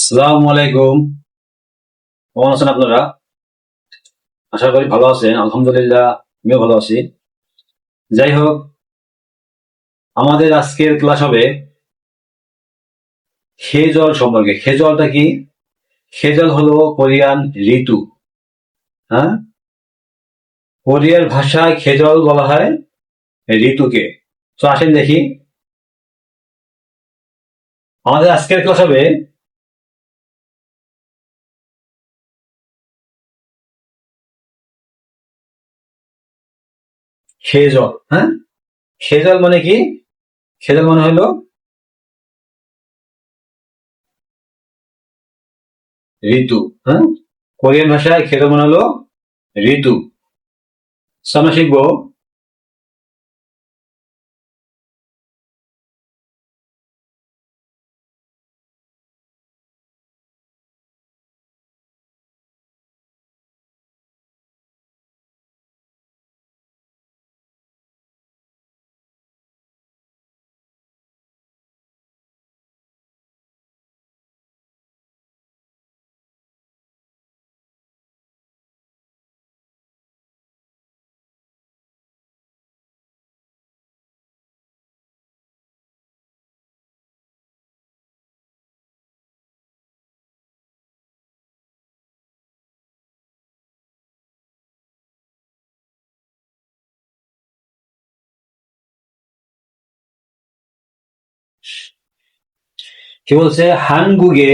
আসসালামু আলাইকুম। কেমন আছেন আপনারা? আশা করি ভালো আছেন। আলহামদুলিল্লাহ, আমিও ভালো আছি। যাই হোক, আমাদের আজকের ক্লাস হবে খেজল সম্পর্কে। খেজলটা কি? খেজল হলো কোরিয়ান ঋতু। হ্যাঁ, কোরিয়ার ভাষায় খেজল বলা হয় ঋতুকে। তো আসেন দেখি, আমাদের আজকের ক্লাস হবে খেজল। হ্যাঁ, খেজল মানে কি? খেজল মানে হলো ঋতু। হ্যাঁ, কোরিয়ান ভাষায় খেজল মানে হলো ঋতু। তো আমরা শিখবো কি বলছে, হানগুগে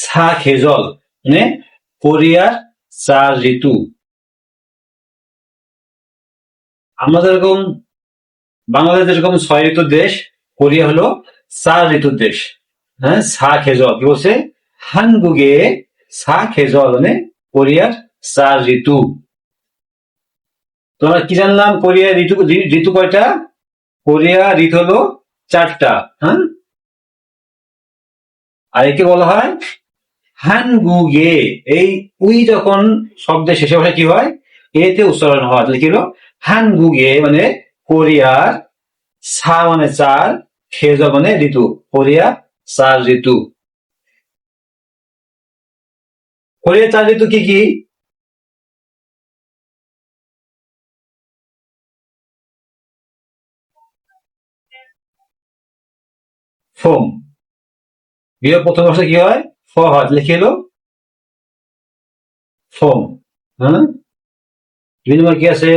সা খেজল মানে কোরিয়ার চার ঋতু। আমরা যেরকম বাংলাদেশ যেরকম ছয় ঋতুর দেশ, কোরিয়া হলো চার ঋতুর দেশ। হ্যাঁ, সা খেজল কি বলছে, হানগুগে সা খেজল মানে কোরিয়ার চার ঋতু। তো আমরা কি জানলাম, কোরিয়ার ঋতু ঋতু কয়টা? কোরিয়া ঋতু হলো চারটা। হ্যাঁ, আর একে বলা হয় হানগুগে। এই উই যখন শব্দের শেষে বসে কি হয়, এতে উচ্চারণ হয়, তাহলে কি হলো হানগুগে মানে কোরিয়ার, সা মানে চার, খেজ মানে ঋতু, কোরিয়া চার ঋতু। কোরিয়ার চার ঋতু কি কি? ফোম। বিয়ের প্রথম বর্ষে কি হয়? ফ হয়, লিখে এলো ফোম। হ্যাঁ, দুই নম্বর কি আছে?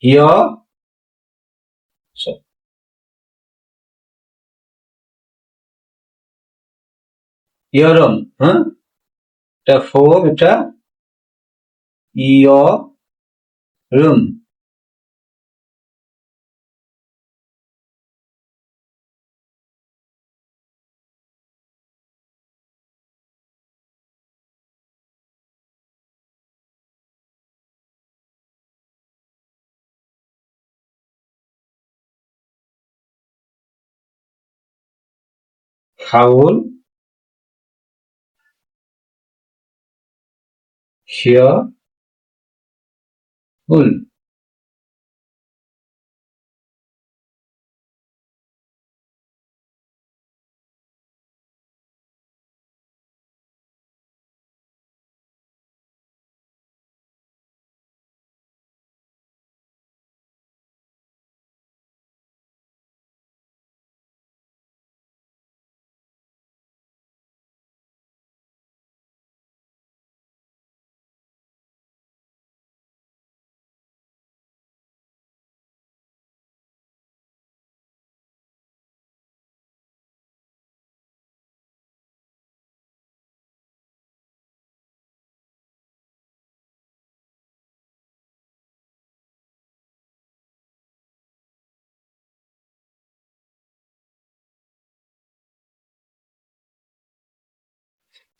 ইয়, ইয়রম। হ্যাঁ, এটা ফোম, এটা ইয়রম। হাউল, শিয়র, হুল।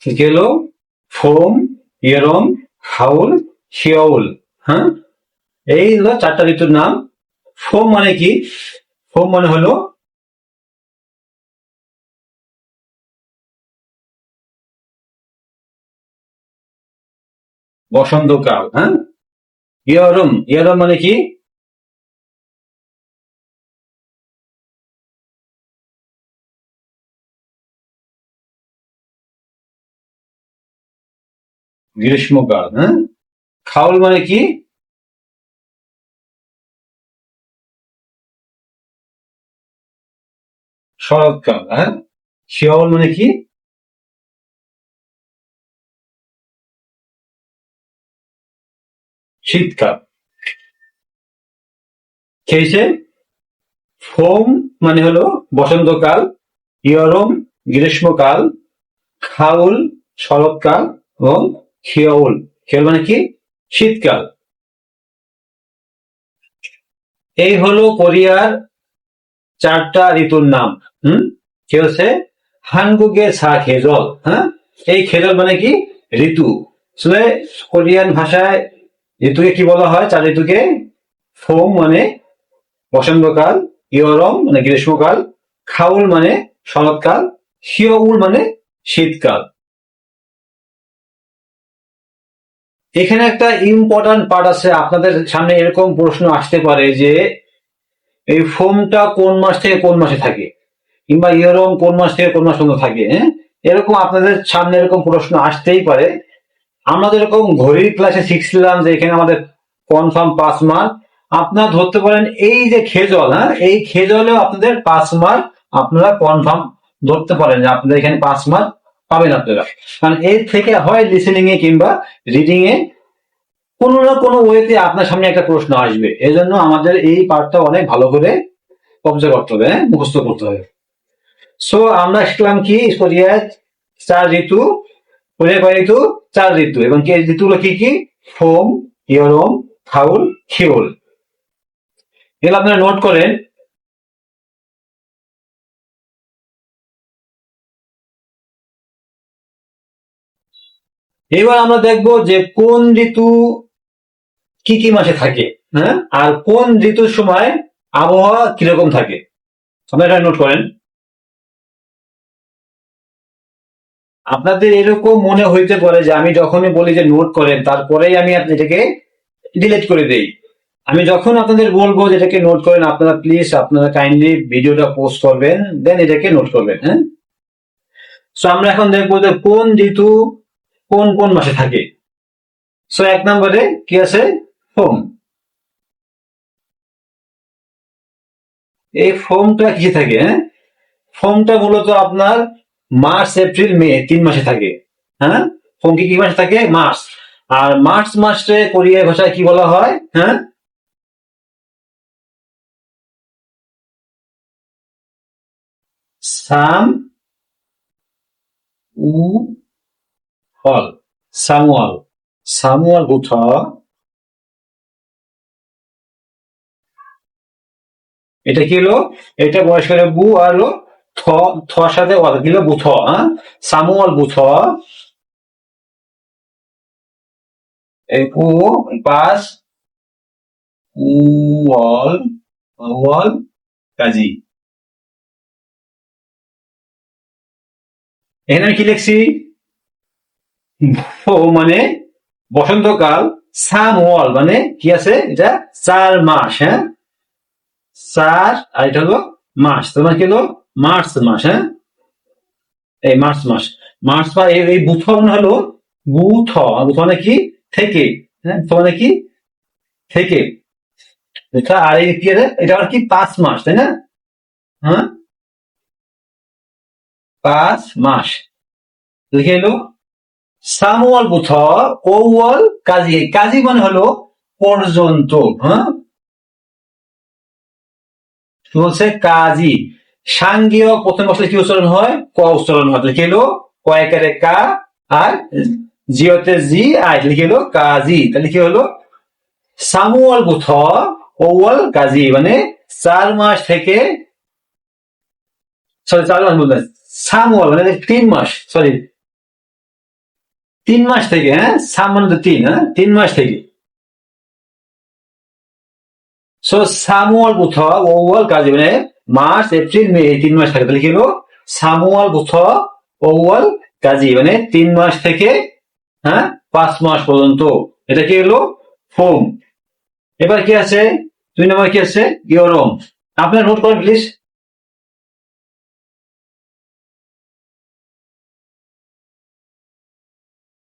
কি হলো? ফোম, ইয়রম, হাউল, শিয়াউল। হ্যাঁ, এই হলো চারটা ঋতুর নাম। ফোম মানে কি? ফোম মানে হলো বসন্তকাল। হ্যাঁ, ইয়রম, ইয়রম মানে কি? গ্রীষ্মকাল। হ্যাঁ, খাউল মানে কি? শরৎকাল। হ্যাঁ, শিয়াউল মানে কি? শীতকাল। খেয়েছে। ফোম মানে হলো বসন্তকাল, ইয়রম গ্রীষ্মকাল, খাউল শরৎকাল এবং খিয়াউল, খিয়াউল মানে কি? শীতকাল। এই হলো কোরিয়ার 4টা ঋতুর নাম। হুম, কি হচ্ছে? হানগুগে ছা খেজল। হ্যাঁ, এই খেজল মানে কি? ঋতু। আসলে কোরিয়ান ভাষায় ঋতুকে কি বলা হয়? 4 ঋতুকে ফোম মানে বসন্তকাল, ইয়রম মানে গ্রীষ্মকাল, খাউল মানে শরৎকাল, হিয়উল মানে শীতকাল। এখানে একটা ইম্পর্টেন্ট পার্ট আছে, আপনাদের সামনে এরকম প্রশ্ন আসতে পারে যে এই ফোমটা কোন মাস থেকে কোন মাসে থাকে, কিংবা ইয়রম কোন মাস থেকে কোন মাস পর্যন্ত থাকে। হ্যাঁ, এরকম আপনাদের সামনে এরকম প্রশ্ন আসতেই পারে। আমরা যেরকম ঘড়ির ক্লাসে শিখছিলাম যে এখানে আমাদের কনফার্ম 5 মার্ক, আপনারা ধরতে পারেন এই যে খেজল, হ্যাঁ, এই খেজলেও আপনাদের 5 মার্ক আপনারা কনফার্ম ধরতে পারেন যে আপনাদের এখানে 5 মার্ক পাবেন আপনারা। কারণ এর থেকে হয় লিসেনিং এ কিংবা রিডিং এ কোনো না কোনো ওয়েতে আপনার সামনে একটা প্রশ্ন আসবে। এজন্য আমাদের এই পার্টটা অনেক ভালো করে কবজা করতে হবে, হ্যাঁ, মুখস্থ করতে হবে। সো আমরা শিখলাম কি? কোরিয়ার 4 ঋতু, কোরিয়ার কয় ঋতু? 4 ঋতু। এবং কি ঋতুগুলো কি কি? ফোম, ইয়রম, খাউল, খিউল। এগুলো আপনারা নোট করেন। এবার আমরা দেখব যে কোন ঋতু কি কি মাসে থাকে, হ্যাঁ, আর কোন ঋতুর সময় আবহাওয়া কিরকম থাকে। আপনারা এটা নোট করেন। আপনাদের এরকম মনে হইতে পারে যে আমি যখনই বলি যে নোট করেন তারপরেই আমি এটাকে ডিলিট করে দেই। আমি যখন আপনাদের বলবো যে এটাকে নোট করেন, আপনারা প্লিজ আপনারা কাইন্ডলি ভিডিওটা পোস্ট করবেন, দেন এটাকে নোট করবেন। হ্যাঁ, সো আমরা এখন দেখবো যে কোন ঋতু কোন কোন মাসে থাকে। সো 1 নম্বরে কি আছে? ফোম। এই ফোমটা কি থাকে? হ্যাঁ, ফোমটা মূলত আপনার মার্চ এপ্রিল মে 3 মাসে থাকে। হ্যাঁ, ফোম কি কি মাসে থাকে? মার্চ। আর মার্চ মাসে কোরিয়া ভাষায় কি বলা হয়? হ্যাঁ, সাম উ হল, সামুয়াল, সামুয়াল বুথ। এটা কি হলো? এটা বয়স্কের বু আর হলো থ, থর সাথে ওয়াল কি হলো? বুথ। হ্যাঁ, সামুয়াল বুথ। এই উ পাস উওয়াল, ওয়াল কাজী। এখানে আমি কি লিখছি? ও মানে বসন্তকাল, সামওয়াল মানে কি আছে? এটা 4 মাস। হ্যাঁ, 4 আর এটা হলো মাস, তোমার কি হলো? মার্চ মাস। হ্যাঁ, এই মার্চ মাস। মার্চ বা এই বুথ মানে হলো বুথ। বুথ মানে কি? থেকে। হ্যাঁ, বুথ মানে কি? থেকে। এটা আর এই কি আছে? এটা আর কি? 5 মাস, তাই না? হ্যাঁ, 5 মাস লিখে এলো। সামওয়াল বুথ ওয়াল কাজী। কাজী মানে হলো পর্যন্ত। হ্যাঁ, বলছে কাজী। সাংগীয় প্রথম বছরে কি উচ্চারণ হয়? ক উচ্চারণ হয়। লিখে এলো কয়েকারে কা, আর জিওতে জি, আই লিখে এলো কাজী। তাহলে কি হলো? সামুয়াল বুথ ওয়াল কাজী মানে 4 মাস থেকে, সরি 4 মাস বলতে, সামুয়াল মানে 3 মাস, সরি 3 মাস থেকে। হ্যাঁ, সাম মানে তো 3, হ্যাঁ, 3 মাস থেকে। সো সামুয়াল বুথ ওয়াল কাজী মানে মার্চ এপ্রিল মে এই 3 মাস থাকে। তাহলে কি হলো? সামুয়াল বুথ ওয়াল কাজী মানে 3 মাস থেকে, হ্যাঁ, 5 মাস পর্যন্ত। এটা কি হলো? ফোম। এবার কি আছে? 2 নম্বর কি আছে? ইয়রম। আপনার নোট করেন প্লিজ।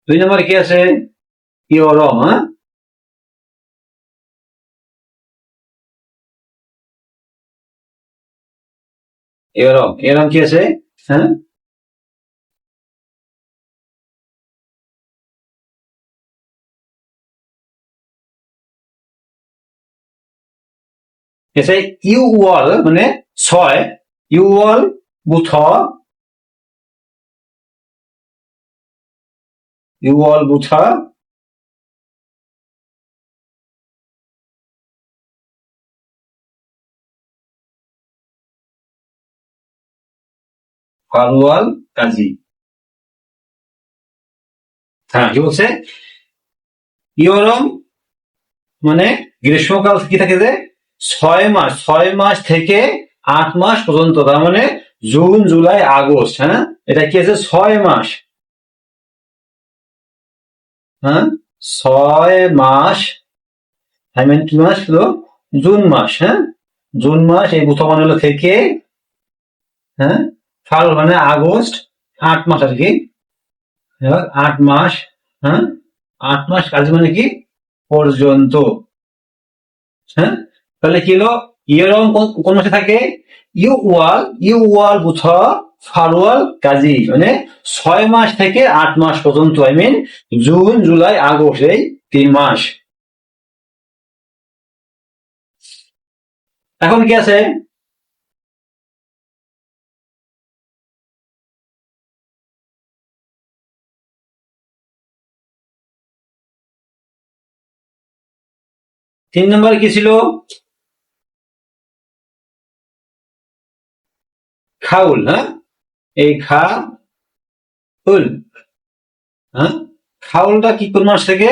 2 নম্বরে কি আছে? ইয়রম। হ্যাঁ, ইয়রম, ইয়রম কি আছে? হ্যাঁ, এসে ইউ ওয়াল মানে 6, ইউ ওয়াল বুথ, ইউ ওয়াল বুথা ফারওয়াল কাজী। হ্যাঁ, কি বলছে? ইয়রম মানে গ্রীষ্মকাল কি থাকে যে 6 মাস, 6 মাস থেকে 8 মাস পর্যন্ত, তার মানে জুন জুলাই আগস্ট। হ্যাঁ, এটা কি আছে? 6 মাস। হ্যাঁ, 6 মাস, আই মিন কি মাস হলো? জুন মাস। হ্যাঁ, জুন মাস এই প্রথম মানে হলো থেকে, হ্যাঁ, ফাল মানে আগস্ট, 8 মাস আর কি। 8 মাস। হ্যাঁ, 8 মাস কাজ মানে কি? পর্যন্ত। হ্যাঁ, তাহলে কি হলো? ইয়রং কোন মাসে থাকে? ইউ ওয়াল বুথ ফারওয়াল কাজী, মানে 6 মাস থেকে 8 মাস পর্যন্ত, I mean June July August, এই 3 মাস। এখন কি আছে? তিন নম্বরে কি ছিল? খাউল। হ্যাঁ, এই উল। হ্যাঁ, খাউলটা কি কোন মাস থেকে?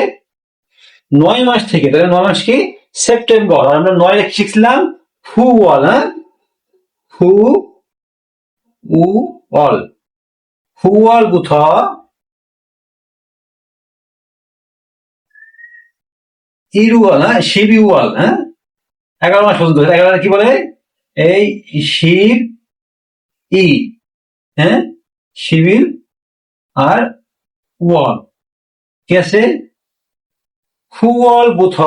9 মাস থেকে। তাহলে 9 মাস কি? সেপ্টেম্বর। আর আমরা 9 শিখছিলাম হু ওয়াল। হ্যাঁ, হু উ অল, হু ওয়াল বুথ ইরুয়াল। হ্যাঁ, শিবিওয়াল। হ্যাঁ, 11 মাস পর্যন্ত। 11 কি বলে? এই শিব ই, হ্যাঁ, শিবির আর ওয়াল কি আছে? খুওয়াল বুথ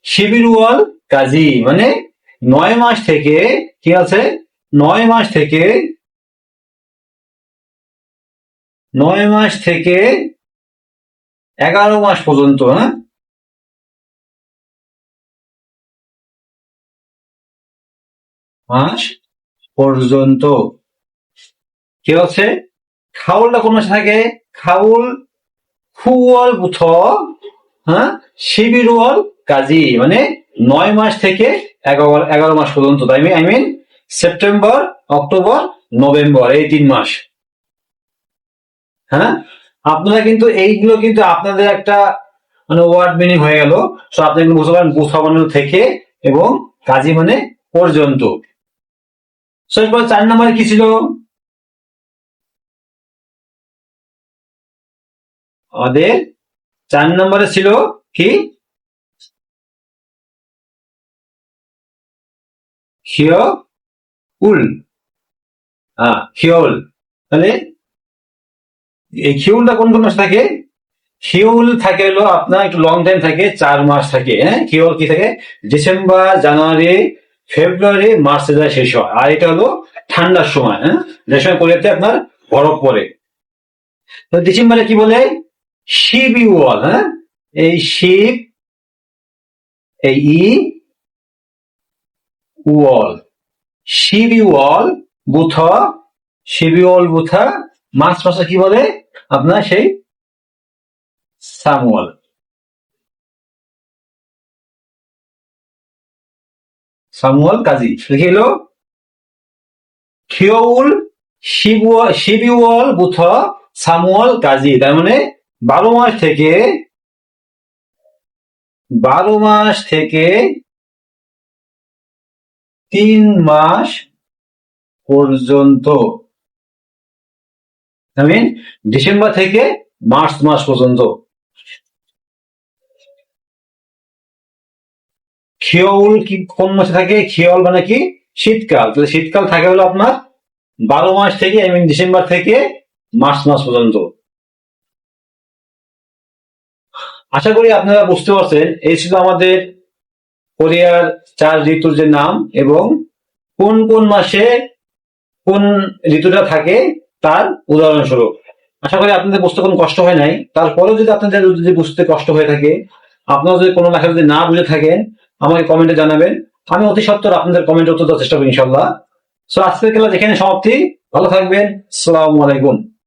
শিবির ওয়াল কাজী, মানে 9 মাস থেকে কি আছে? 9 মাস থেকে 11 মাস পর্যন্ত। হ্যাঁ, মাস পর্যন্ত কি আছে? খাউলটা কোন মাসে থাকে? খাউল খুওয়াল বুথ, হ্যাঁ, শিবির ওয়াল কাজী, মানে 9 মাস থেকে 11 মাস পর্যন্ত। তাই I mean September, October, November, এই 3 মাস। হ্যাঁ, আপনারা কিন্তু এইগুলো কিন্তু আপনাদের একটা মানে ওয়ার্ড মিনিং হয়ে গেল। তো আপনি কিন্তু বুঝতে পারেন বুথা মানে থেকে এবং কাজী মানে পর্যন্ত। সো এরপর 4 নম্বরে কি ছিল? আমাদের 4 নম্বরে ছিল কি? হিয় উল। হ্যাঁ, হিয়উল। তাহলে এই খিউলটা কোন কোন মাসে থাকে? খিউল থাকে হলো আপনার একটু লং টাইম থাকে, 4 মাস থাকে। হ্যাঁ, খিউল কি থাকে? ডিসেম্বর, জানুয়ারি, ফেব্রুয়ারি, মার্চে যায় শেষ হয়। আর এটা হলো ঠান্ডার সময়। হ্যাঁ, যে সময় কোরিয়াতে আপনার বরফ পড়ে। তো ডিসেম্বরে কি বলে? শিব ইউয়াল। হ্যাঁ, এই শিব, এই ওয়াল, শিব ইউয়াল বুথ, শিব ইউয়াল বুথা। মার্চ মাসে কি বলে? আপনার সেই সামওয়াল, সামওয়াল কাজী। লিখে এলো খিয়উল শিবিওয়াল বুথ সামওয়াল কাজী। তার মানে 12 মাস থেকে 3 মাস পর্যন্ত, আই মিন ডিসেম্বর থেকে মার্চ মাস পর্যন্ত। খিয়উল কি কোন মাসে থাকে? খিয়ল মানে কি? শীতকাল। তাহলে শীতকাল থাকে হলো আপনার 12 মাস থেকে, আই মিন ডিসেম্বর থেকে মার্চ মাস পর্যন্ত। আশা করি আপনারা বুঝতে পারছেন এই ছিল আমাদের কোরিয়ার 4 ঋতুর যে নাম এবং কোন কোন মাসে কোন ঋতুটা থাকে তার উদাহরণস্বরূপ। আশা করি আপনাদের বুঝতে কোনো কষ্ট হয় নাই। তারপরেও যদি আপনাদের যদি বুঝতে কষ্ট হয়ে থাকে, আপনারা যদি কোনো লেখা যদি না বুঝে থাকেন, আমাকে কমেন্টে জানাবেন। আমি অতি সত্বর আপনাদের কমেন্টে উত্তর দেওয়ার চেষ্টা করি ইনশাল্লাহ। সো আজকের খেলা যেখানে সমাপ্তি। ভালো থাকবেন। আসসালামু আলাইকুম।